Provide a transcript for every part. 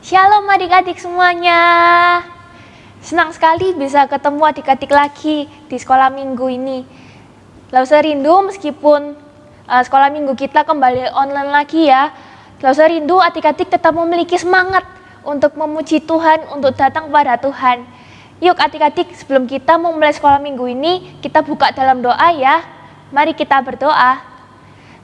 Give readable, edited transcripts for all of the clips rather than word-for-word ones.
Shalom adik-adik semuanya. Senang sekali bisa ketemu adik-adik lagi di sekolah minggu ini. Gak usah rindu meskipun sekolah minggu kita kembali online lagi ya. Gak usah rindu, adik-adik tetap memiliki semangat untuk memuji Tuhan, untuk datang kepada Tuhan. Yuk adik-adik, sebelum kita memulai sekolah minggu ini, kita buka dalam doa ya. Mari kita berdoa.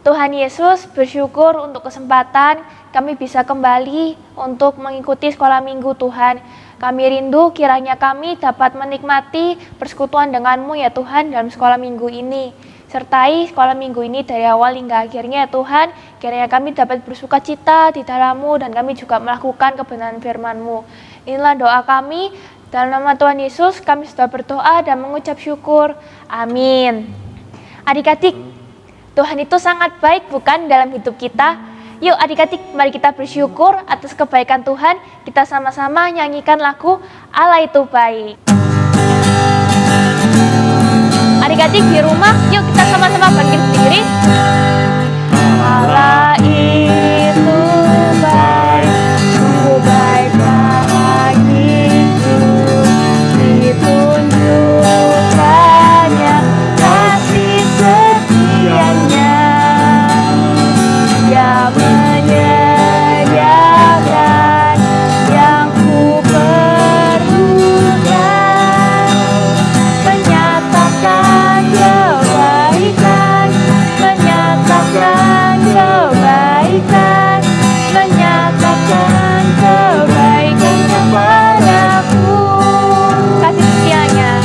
Tuhan Yesus, bersyukur untuk kesempatan kami bisa kembali untuk mengikuti sekolah minggu Tuhan. Kami rindu kiranya kami dapat menikmati persekutuan denganmu ya Tuhan dalam sekolah minggu ini. Sertai sekolah minggu ini dari awal hingga akhirnya ya Tuhan, kiranya kami dapat bersuka cita di dalam-Mu dan kami juga melakukan kebenaran firman-Mu. Inilah doa kami, dalam nama Tuhan Yesus kami sudah berdoa dan mengucap syukur. Amin. Adik-adik, Tuhan itu sangat baik bukan dalam hidup kita. Yuk adik-adik, mari kita bersyukur atas kebaikan Tuhan. Kita sama-sama nyanyikan lagu Allah itu baik. Adik-adik di rumah, yuk kita sama-sama bangkit berdiri. Allah itu baik, sungguh baik bagiku, ditunjukkannya kasih setianya. Dia menyediakan yang ku perlukan, menyatakan kebaikan, menyatakan kebaikan, menyatakan kebaikan kepadaku. Kasih setianya,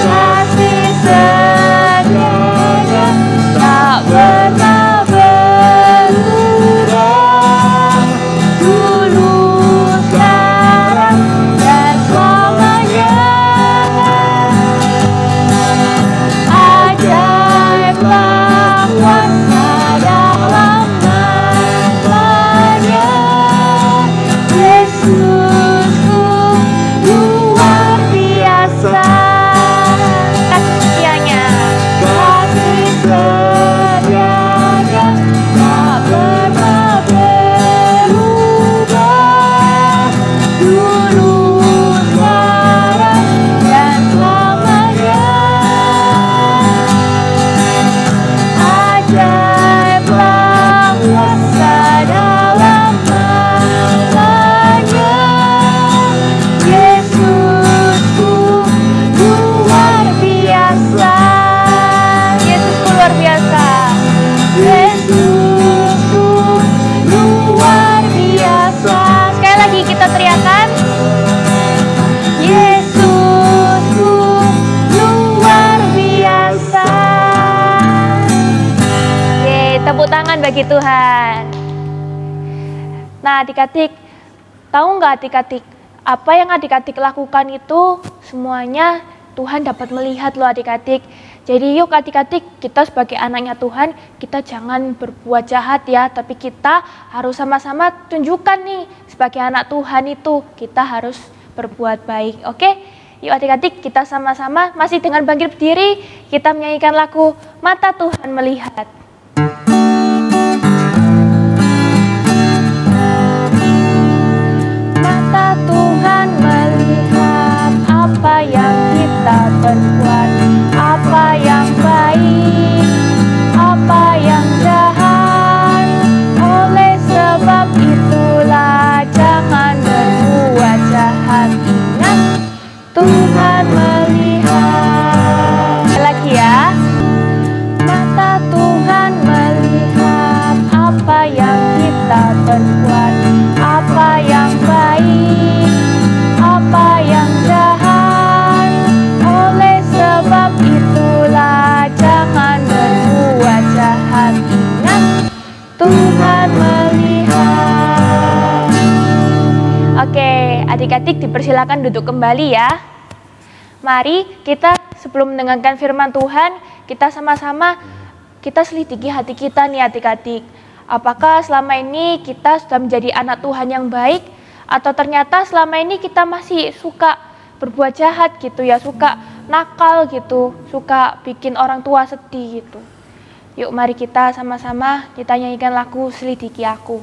kasih setianya tak pernah berubah, dulu, sekarang, dan selamanya. Ajaiblah kuasa dalam namanya, Yesusku luar biasa. Kasih setianya, kasih setianya tak pernah berubah, dulu, sekarang, dan selamanya. Ajaiblah kuasa dalam namanya, Yesusku luar biasa. Yesusku luar biasa. Yesusku luar biasa. Sekali lagi kita teriakan, Yesusku luar biasa. Yeay, tepuk tangan bagi Tuhan. Nah adik-adik, tahu nggak adik-adik, apa yang adik-adik lakukan itu semuanya Tuhan dapat melihat loh adik-adik. Jadi yuk adik-adik, kita sebagai anaknya Tuhan, kita jangan berbuat jahat ya, tapi kita harus sama-sama tunjukkan nih, sebagai anak Tuhan itu, kita harus berbuat baik, oke? Yuk adik-adik, kita sama-sama masih dengan bangkit berdiri, kita menyanyikan lagu Mata Tuhan Melihat. Mata Tuhan melihat apa yang kita perbuat, apa yang baik, apa yang jahat. Oleh sebab itulah jangan berbuat jahat. Ingat, Tuhan melihat. Lagi ya. Mata Tuhan melihat apa yang kita perbuat, apa yang baik, apa yang jahat. Oleh sebab itulah jangan berbuat jahat. Ingat, Tuhan melihat. Oke, adik-adik dipersilakan duduk kembali ya. Mari kita sebelum mendengarkan firman Tuhan, kita sama-sama kita selidiki hati kita nih adik-adik. Apakah selama ini kita sudah menjadi anak Tuhan yang baik, atau ternyata selama ini kita masih suka berbuat jahat gitu ya, suka nakal gitu, suka bikin orang tua sedih gitu. Yuk mari kita sama-sama kita nyanyikan lagu Selidiki Aku.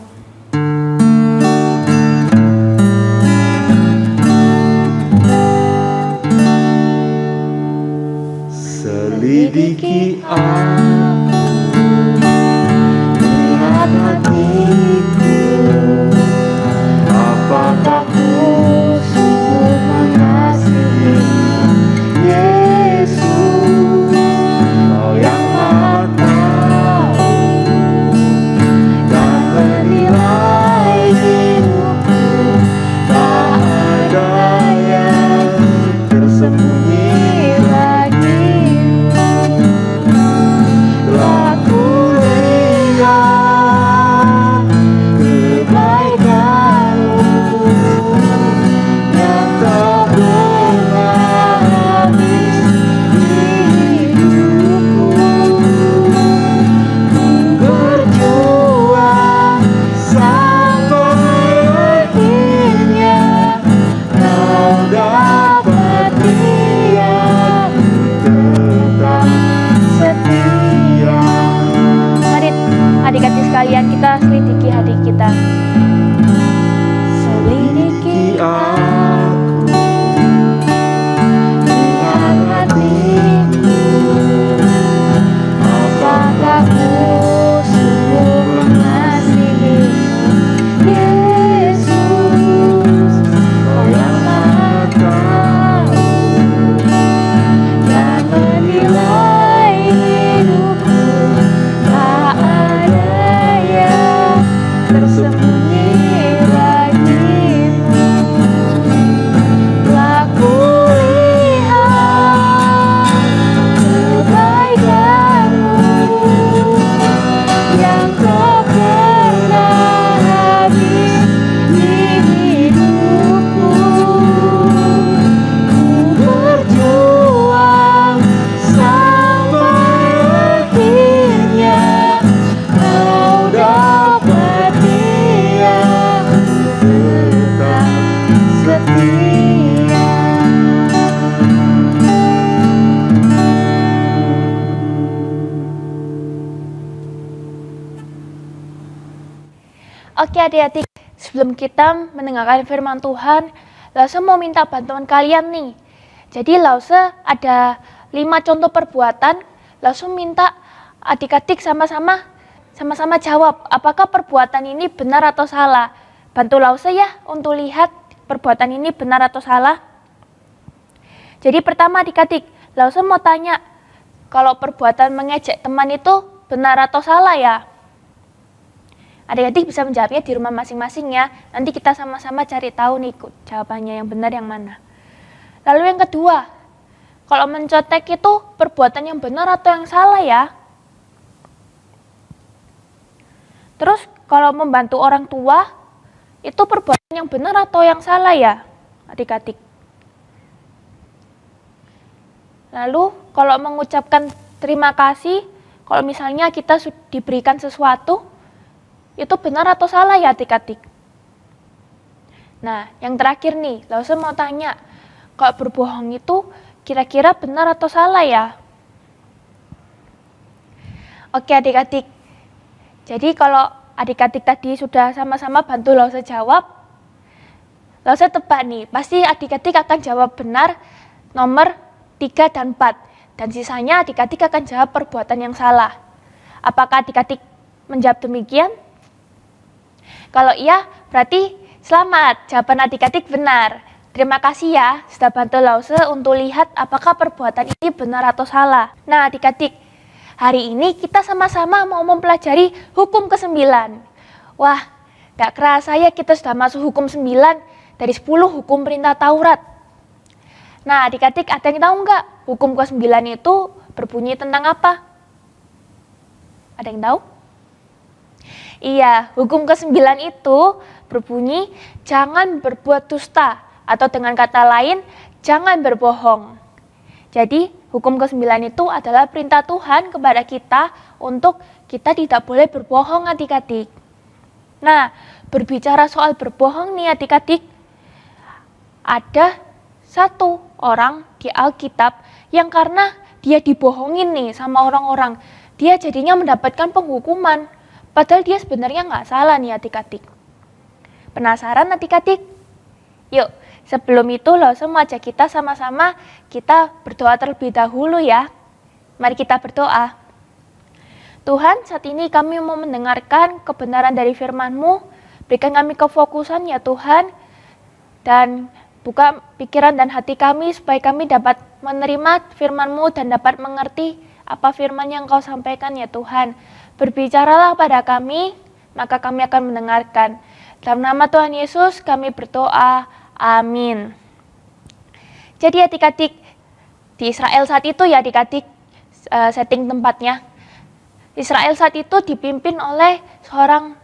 Selidiki aku, lihat hatiku, apakah ku sungguh mengasihimu, Yesus, Kau yang Maha tahu dan menilai hidupku, tak ada yang tersembunyi bagimu. Telah kulihat kebaikan-Mu yang tak pernah habis di hidupku. Ku berjuang sampai akhirnya Kau dapat dia tetap setia. Mari adik-adik sekalian kita selidiki hati kita. Selidiki aku, lihat hatiku, apakah ku sungguh mengasihimu, Yesus, Kau yang Maha tahu dan menilai hidupku, tak ada yang tersembunyi bagimu. Telah kulihat kebaikan-Mu yang tak pernah habis di hidupku. Ku berjuang sampai akhirnya Kau dapat dia tetap setia. Oke adik-adik, sebelum kita mendengarkan firman Tuhan, Lause mau minta bantuan kalian nih. Jadi Lause ada 5 contoh perbuatan, Lause minta adik-adik sama-sama jawab apakah perbuatan ini benar atau salah. Bantu Lause ya untuk lihat perbuatan ini benar atau salah. Jadi pertama adik-adik, Lause mau tanya, kalau perbuatan mengejek teman itu benar atau salah ya? Adik-adik bisa menjawabnya di rumah masing-masing ya. Nanti kita sama-sama cari tahu nih jawabannya yang benar yang mana. Lalu yang kedua, kalau mencontek itu perbuatan yang benar atau yang salah ya? Terus kalau membantu orang tua, itu perbuatan yang benar atau yang salah ya, adik-adik? Lalu kalau mengucapkan terima kasih, kalau misalnya kita diberikan sesuatu, itu benar atau salah ya adik-adik? Nah, yang terakhir nih, Lause mau tanya, kalau berbohong itu kira-kira benar atau salah ya? Oke adik-adik, jadi kalau adik-adik tadi sudah sama-sama bantu Lause jawab, Lause tebak nih, pasti adik-adik akan jawab benar nomor 3 dan 4. Dan sisanya adik-adik akan jawab perbuatan yang salah. Apakah adik-adik menjawab demikian? Kalau iya, berarti selamat, jawaban adik-adik benar. Terima kasih ya, sudah bantu Lause untuk lihat apakah perbuatan ini benar atau salah. Nah adik-adik, hari ini kita sama-sama mau mempelajari hukum ke-9. Wah, gak kerasa ya kita sudah masuk hukum 9 dari 10 hukum perintah Taurat. Nah adik-adik ada yang tahu nggak hukum ke-9 itu berbunyi tentang apa? Ada yang tahu? Iya, hukum ke-9 itu berbunyi jangan berbuat dusta, atau dengan kata lain jangan berbohong. Jadi hukum ke-9 itu adalah perintah Tuhan kepada kita untuk kita tidak boleh berbohong adik-adik. Nah, berbicara soal berbohong nih adik-adik, ada satu orang di Alkitab yang karena dia dibohongin nih sama orang-orang, dia jadinya mendapatkan penghukuman. Padahal dia sebenarnya nggak salah nih adik-adik. Penasaran adik-adik? Yuk, sebelum itu Lause mau ajak kita sama-sama kita berdoa terlebih dahulu ya. Mari kita berdoa. Tuhan, saat ini kami mau mendengarkan kebenaran dari firman-Mu. Berikan kami kefokusan ya Tuhan, dan buka pikiran dan hati kami supaya kami dapat menerima firman-Mu dan dapat mengerti apa firman yang Kau sampaikan ya Tuhan. Berbicaralah pada kami, maka kami akan mendengarkan. Dalam nama Tuhan Yesus kami berdoa, amin. Jadi adik-adik, di Israel saat itu ya adik-adik, setting tempatnya. Israel saat itu dipimpin oleh seorang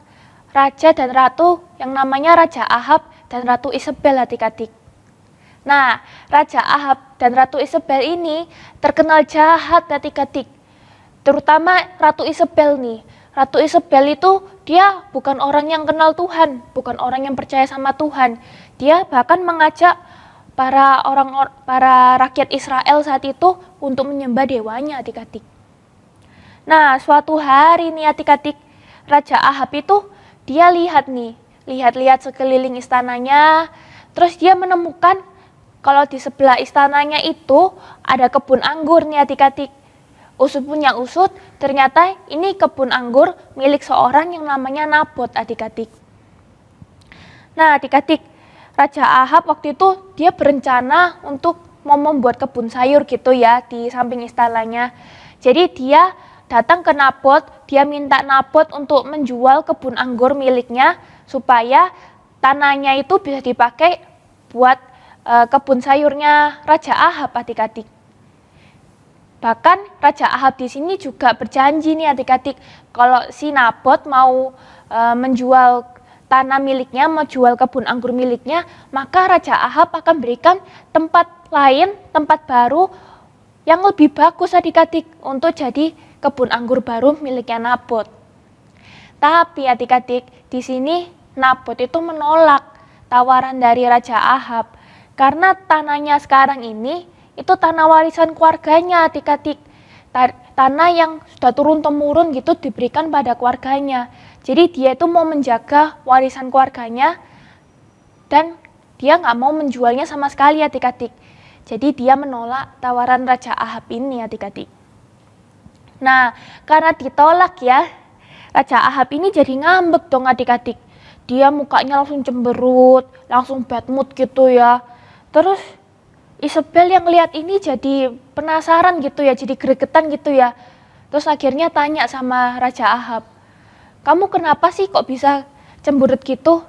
raja dan ratu yang namanya Raja Ahab dan Ratu Isabel adik-adik. Nah, Raja Ahab dan Ratu Isabel ini terkenal jahat adik-adik. Terutama Ratu Isabel nih. Ratu Isabel itu dia bukan orang yang kenal Tuhan, bukan orang yang percaya sama Tuhan. Dia bahkan mengajak para rakyat Israel saat itu untuk menyembah dewanya adik-adik. Nah, suatu hari nih adik-adik, Raja Ahab itu dia lihat sekeliling istananya, terus dia menemukan kalau di sebelah istananya itu ada kebun anggur nih adik-adik. Usut punya usut, ternyata ini kebun anggur milik seorang yang namanya Nabot adik-adik. Nah adik-adik, Raja Ahab waktu itu dia berencana untuk mau membuat kebun sayur gitu ya di samping istananya. Jadi dia datang ke Nabot, dia minta Nabot untuk menjual kebun anggur miliknya supaya tanahnya itu bisa dipakai buat kebun sayurnya Raja Ahab adik-adik. Bahkan Raja Ahab di sini juga berjanji nih adik-adik, kalau si Nabot mau menjual tanah miliknya, mau jual kebun anggur miliknya, maka Raja Ahab akan berikan tempat lain, tempat baru yang lebih bagus adik-adik untuk jadi kebun anggur baru miliknya Nabot. Tapi adik-adik, di sini Nabot itu menolak tawaran dari Raja Ahab karena tanahnya sekarang ini itu tanah warisan keluarganya adik-adik. Tanah yang sudah turun-temurun gitu diberikan pada keluarganya. Jadi dia itu mau menjaga warisan keluarganya dan dia nggak mau menjualnya sama sekali adik-adik. Jadi dia menolak tawaran Raja Ahab ini adik-adik. Nah, karena ditolak ya, Raja Ahab ini jadi ngambek dong adik-adik. Dia mukanya langsung cemberut, langsung bad mood gitu ya. Terus Isabel yang lihat ini jadi penasaran gitu ya, jadi gregetan gitu ya. Terus akhirnya tanya sama Raja Ahab, kamu kenapa sih kok bisa cemberut gitu?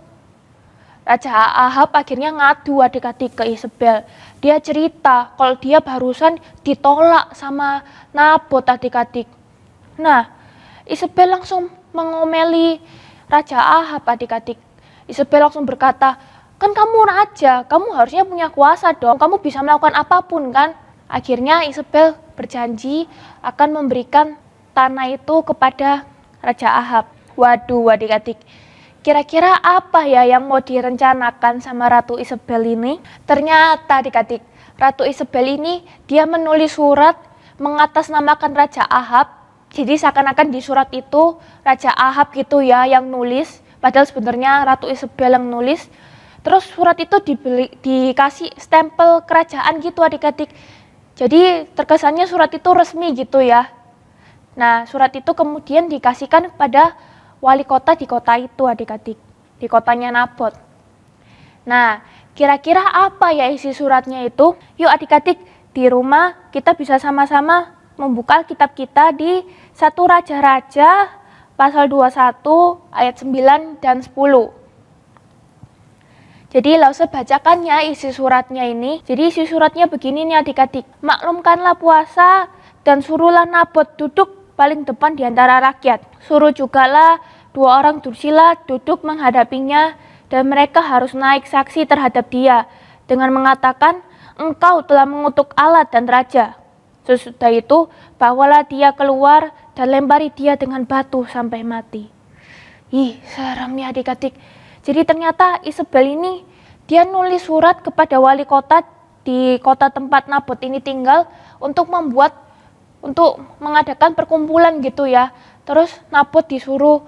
Raja Ahab akhirnya ngadu adik-adik ke Isabel. Dia cerita kalau dia barusan ditolak sama Nabot adik-adik. Nah, Isabel langsung mengomeli Raja Ahab adik-adik. Isabel langsung berkata, kan kamu raja, kamu harusnya punya kuasa dong, kamu bisa melakukan apapun kan? Akhirnya Isabel berjanji akan memberikan tanah itu kepada Raja Ahab. Waduh adik-adik, kira-kira apa ya yang mau direncanakan sama Ratu Isabel ini? Ternyata adik-adik, Ratu Isabel ini dia menulis surat mengatasnamakan Raja Ahab. Jadi seakan-akan di surat itu Raja Ahab gitu ya yang nulis, padahal sebenarnya Ratu Isabel yang nulis. Terus surat itu dikasih stempel kerajaan gitu adik-adik. Jadi terkesannya surat itu resmi gitu ya. Nah surat itu kemudian dikasihkan kepada wali kota di kota itu adik-adik, di kotanya Nabot. Nah, kira-kira apa ya isi suratnya itu? Yuk adik-adik, di rumah kita bisa sama-sama membuka kitab kita di 1 Raja-Raja pasal 21 ayat 9 dan 10. Jadi langsung bacakannya isi suratnya ini. Jadi isi suratnya begini nih adik-adik. Maklumkanlah puasa dan suruhlah Nabot duduk paling depan di antara rakyat. Suruh jugalah 2 orang dursila duduk menghadapinya dan mereka harus naik saksi terhadap dia dengan mengatakan, engkau telah mengutuk Allah dan raja. Sesudah itu bawalah dia keluar dan lempari dia dengan batu sampai mati. Ih, seram ya adik-adik. Jadi ternyata Isabel ini dia nulis surat kepada wali kota di kota tempat Nabot ini tinggal untuk mengadakan perkumpulan gitu ya. Terus Nabot disuruh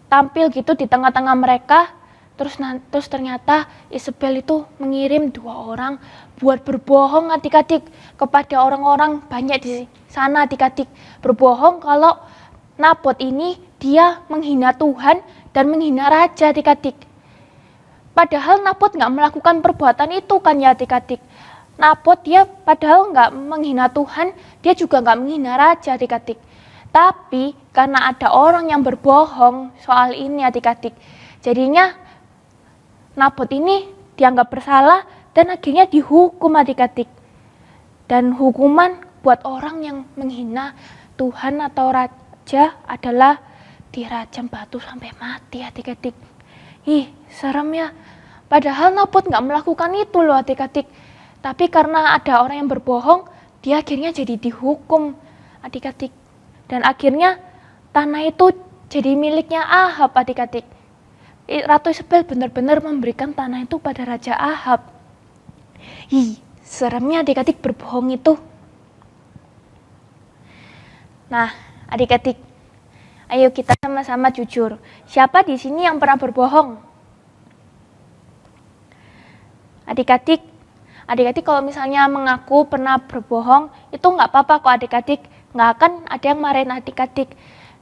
tampil gitu di tengah-tengah mereka. Terus ternyata Isabel itu mengirim 2 orang buat berbohong adik-adik kepada orang-orang banyak di sana adik-adik, berbohong kalau Nabot ini dia menghina Tuhan dan menghina raja adik-adik. Padahal Nabot nggak melakukan perbuatan itu kan ya adik-adik. Nabot dia padahal nggak menghina Tuhan, dia juga nggak menghina raja adik-adik. Tapi karena ada orang yang berbohong soal ini adik-adik, jadinya Nabot ini dianggap bersalah dan akhirnya dihukum adik-adik. Dan hukuman buat orang yang menghina Tuhan atau raja adalah dirajam batu sampai mati adik-adik. Ih, serem ya. Padahal Nabot nggak melakukan itu loh adik-adik. Tapi karena ada orang yang berbohong, dia akhirnya jadi dihukum adik-adik. Dan akhirnya tanah itu jadi miliknya Ahab adik-adik. Ratu Isabel benar-benar memberikan tanah itu pada Raja Ahab. Ih, seremnya adik-adik berbohong itu. Nah, adik-adik, ayo kita sama-sama jujur. Siapa di sini yang pernah berbohong? Adik-adik kalau misalnya mengaku pernah berbohong, itu nggak apa-apa kok adik-adik. Nggak akan ada yang marahin adik-adik.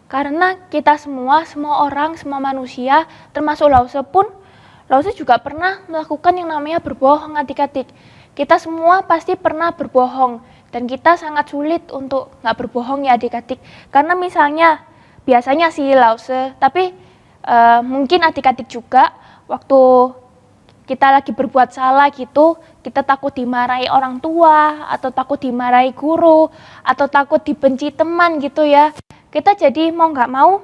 Karena kita semua orang, semua manusia, termasuk Lause pun, Lause juga pernah melakukan yang namanya berbohong adik-adik. Kita semua pasti pernah berbohong. Dan kita sangat sulit untuk nggak berbohong ya adik-adik. Karena misalnya, biasanya sih Lause, tapi mungkin adik-adik juga waktu kita lagi berbuat salah gitu, kita takut dimarahi orang tua, atau takut dimarahi guru, atau takut dibenci teman gitu ya. Kita jadi mau nggak mau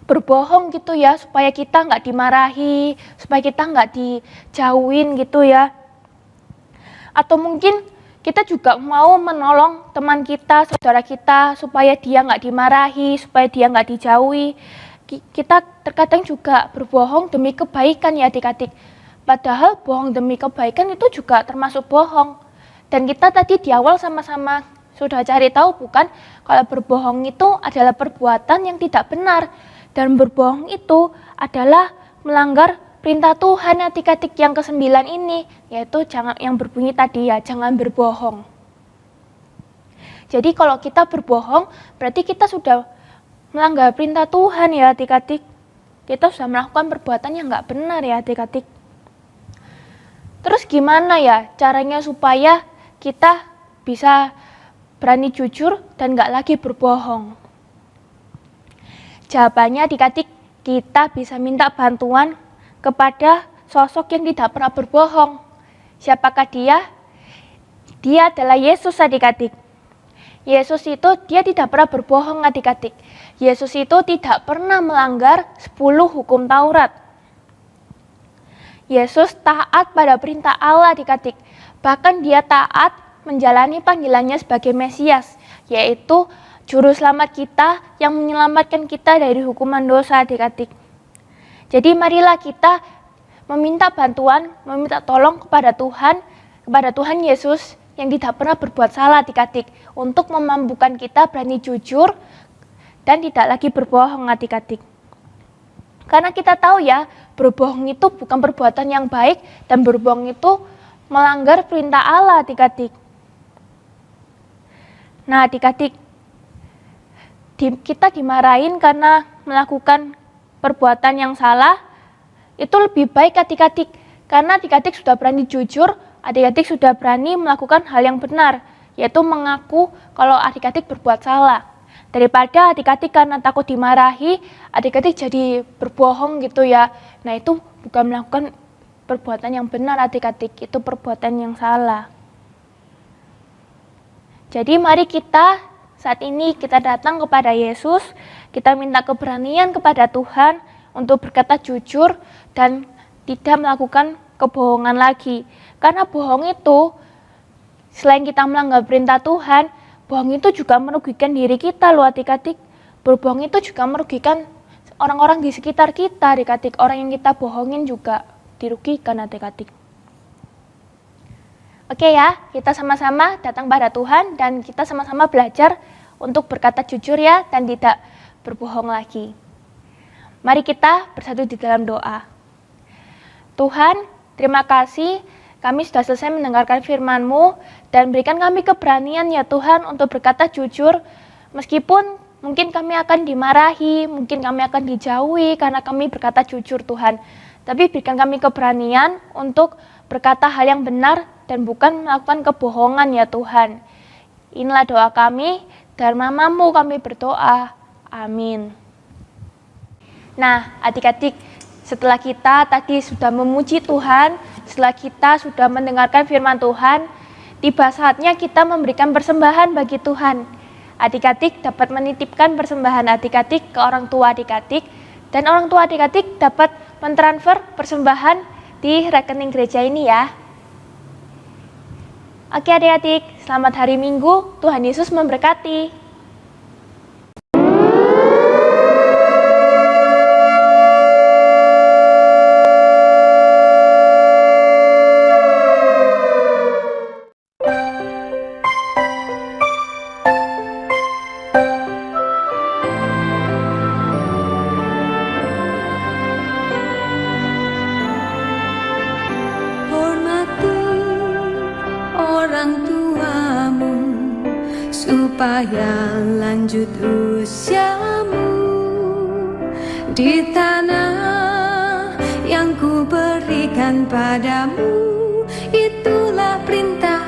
berbohong gitu ya, supaya kita nggak dimarahi, supaya kita nggak dijauhin gitu ya. Atau mungkin kita juga mau menolong teman kita, saudara kita, supaya dia nggak dimarahi, supaya dia nggak dijauhi. Kita terkadang juga berbohong demi kebaikan ya adik-adik. Padahal bohong demi kebaikan itu juga termasuk bohong. Dan kita tadi di awal sama-sama sudah cari tahu bukan, kalau berbohong itu adalah perbuatan yang tidak benar. Dan berbohong itu adalah melanggar perintah Tuhan adik-adik yang ke-9 ini, yaitu jangan, yang berbunyi tadi ya, jangan berbohong. Jadi kalau kita berbohong, berarti kita sudah melanggar perintah Tuhan ya adik-adik. Kita sudah melakukan perbuatan yang nggak benar ya adik-adik. Terus gimana ya caranya supaya kita bisa berani jujur dan nggak lagi berbohong? Jawabannya adik-adik, kita bisa minta bantuan kepada sosok yang tidak pernah berbohong. Siapakah dia? Dia adalah Yesus adik-adik. Yesus itu dia tidak pernah berbohong adik-adik. Yesus itu tidak pernah melanggar 10 hukum Taurat. Yesus taat pada perintah Allah adik-adik. Bahkan dia taat menjalani panggilannya sebagai Mesias, yaitu juru selamat kita yang menyelamatkan kita dari hukuman dosa adik-adik. Jadi marilah kita meminta bantuan, meminta tolong kepada Tuhan Yesus yang tidak pernah berbuat salah adik-adik, untuk memampukan kita berani jujur dan tidak lagi berbohong adik-adik. Karena kita tahu ya, berbohong itu bukan perbuatan yang baik dan berbohong itu melanggar perintah Allah adik-adik. Nah adik-adik, kita dimarahin karena melakukan perbuatan yang salah, itu lebih baik adik-adik. Karena adik-adik sudah berani jujur, adik-adik sudah berani melakukan hal yang benar, yaitu mengaku kalau adik-adik berbuat salah. Daripada adik-adik karena takut dimarahi, adik-adik jadi berbohong gitu ya. Nah itu bukan melakukan perbuatan yang benar adik-adik, itu perbuatan yang salah. Jadi mari kita saat ini kita datang kepada Yesus, kita minta keberanian kepada Tuhan untuk berkata jujur dan tidak melakukan kebohongan lagi. Karena bohong itu, selain kita melanggar perintah Tuhan, bohong itu juga merugikan diri kita loh adik-adik. Berbohong itu juga merugikan orang-orang di sekitar kita adik-adik. Orang yang kita bohongin juga dirugikan adik-adik. Oke ya, kita sama-sama datang pada Tuhan dan kita sama-sama belajar untuk berkata jujur ya dan tidak berbohong lagi. Mari kita bersatu di dalam doa. Tuhan, terima kasih kami sudah selesai mendengarkan firman-Mu, dan berikan kami keberanian ya Tuhan untuk berkata jujur, meskipun mungkin kami akan dimarahi, mungkin kami akan dijauhi karena kami berkata jujur Tuhan. Tapi berikan kami keberanian untuk berkata hal yang benar dan bukan melakukan kebohongan ya Tuhan. Inilah doa kami, dalam nama-Mu kami berdoa. Amin. Nah, adik-adik, setelah kita tadi sudah memuji Tuhan, setelah kita sudah mendengarkan firman Tuhan, tiba saatnya kita memberikan persembahan bagi Tuhan. Adik-adik dapat menitipkan persembahan adik-adik ke orang tua adik-adik, dan orang tua adik-adik dapat mentransfer persembahan di rekening gereja ini ya. Oke adik-adik, selamat hari Minggu, Tuhan Yesus memberkati. Supaya lanjut usiamu di tanah yang ku berikan padamu, itulah perintah